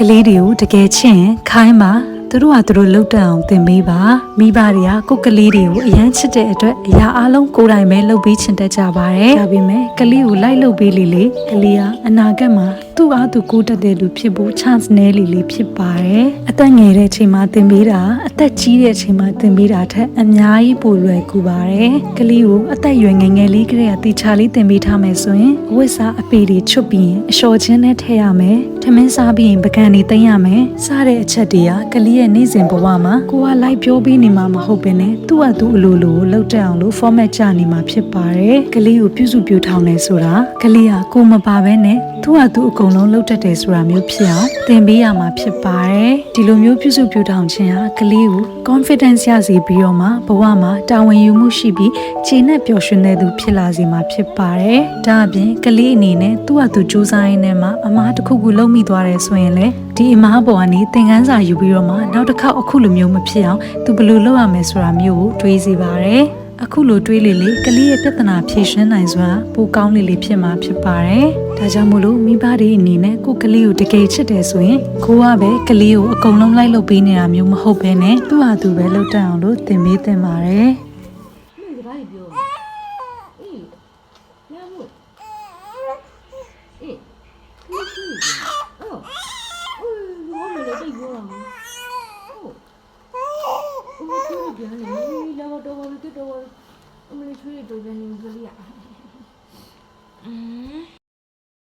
ကလေးတွေကိုတကယ်ချင်းခိုင်းပါသူတို့ကသူတို့လှုပ်တတ်အောင်သင်ပေးပါမိဘတွေကကိုယ်ကလေးတွေကိုအရန်ချစ်တဲ့အတွက်အရာအလုံးကိုယ်တိုင်ပဲလှုပ်ပေးချင်တတ်ကြပါတယ်ဒါပေမဲ့ကလေးကိုလိုက်လှုပ်ပေးလေကလေးကအနာဂတ်မှာသူ့အားသူကိုတတ်တဲ့လူဖြစ်ဖို့ chance နည်းလေဖြစ်ပါတယ်အသက်ငယ်တဲ့အချိန်မှာသင်ပေးတာအသက်ကြီးတဲ့အချိန်မှာသင်ပေးတာထက်အများကြီးပိုလွယ်ကူပါတယ်ကလေးကိုအသက်ရွယ်ငယ်ငယ်လေးကလေးကတေချာလေးသင်ပေးထားမယ်ဆိုရင်အဝတ်စားအပေတွေချွတ်ပြီးရင်အလျှော်ချင်းနဲ့ထည့်ရမယ်ထမင်းစားပြီးရင်ပကံတွေသိမ်းရမယ်စားတဲ့အချက်တွေကကလေးရဲ့နေ့စဉ်ဘဝမှာကိုကလိုက်ပြောပေးနေမှာမဟုတ်ဘဲနဲ့သူ့အတူအလိုလိုလှုပ်တက်အောင်လို့ format ချနေမှာဖြစ်ပါတယ်ကလေးကိုပြုစုပြောထောင်နေဆိုတာကလေးကကိုမပါဘဲနဲ့သူ့အတူအကုန်လုံးလှုပ်တက်တယ်ဆိုတာမျိုးဖြစ်အောင်သင်ပေးရမှာဖြစ်ပါတယ်ဒီလိုမျိုးပြုစုပြောထောင်ခြင်းဟာကလေးကို confidence ရစေပြီးတော့မှဘဝမှာတာဝန်ယူမှုရှိပြီးခြေနဲ့ပျော်ရွှင်တဲ့သူဖြစ်လာစေမှာဖြစ်ပါတယ်ဒါအပြင်ကလေးအနေနဲ့သူ့အတူစူးစမ်းရင်းနဲ့မှအမားတစ်ခုခုလုံးမိသွားတယ်ဆိုရင်လေဒီအမားပေါ်ကနေသင်ခန်းစာယူပြီးတော့မှနောက်တစ်ခါအခုလိုမျိုးမဖြစ်အောင်သူဘယ်လိုလုပ်ရမလဲဆိုတာမျိုးကိုတွေးစီပါတယ်အခုလိုတွေးလေကလေးရဲ့ပြဿနာဖြေရှင်းနိုင်စွာပိုကောင်းလေဖြစ်မှာဖြစ်ပါတယ်ဒါကြောင့်မို့လို့မိဘတွေအနေနဲ့ကိုယ်ကလေးကိုတကယ်ချစ်တယ်ဆိုရင်ကိုကပဲကလေးကိုအကုန်လုံးလိုက်လုပ်ပေးနေတာမျိုးမဟုတ်ဘဲနဲ့သူ့ဟာသူပဲလုပ်တတ်အောင်လို့သင်ပေးသင့်ပါတယ်အမလေးချွေးတို့ပြန်နေကြလိမ့်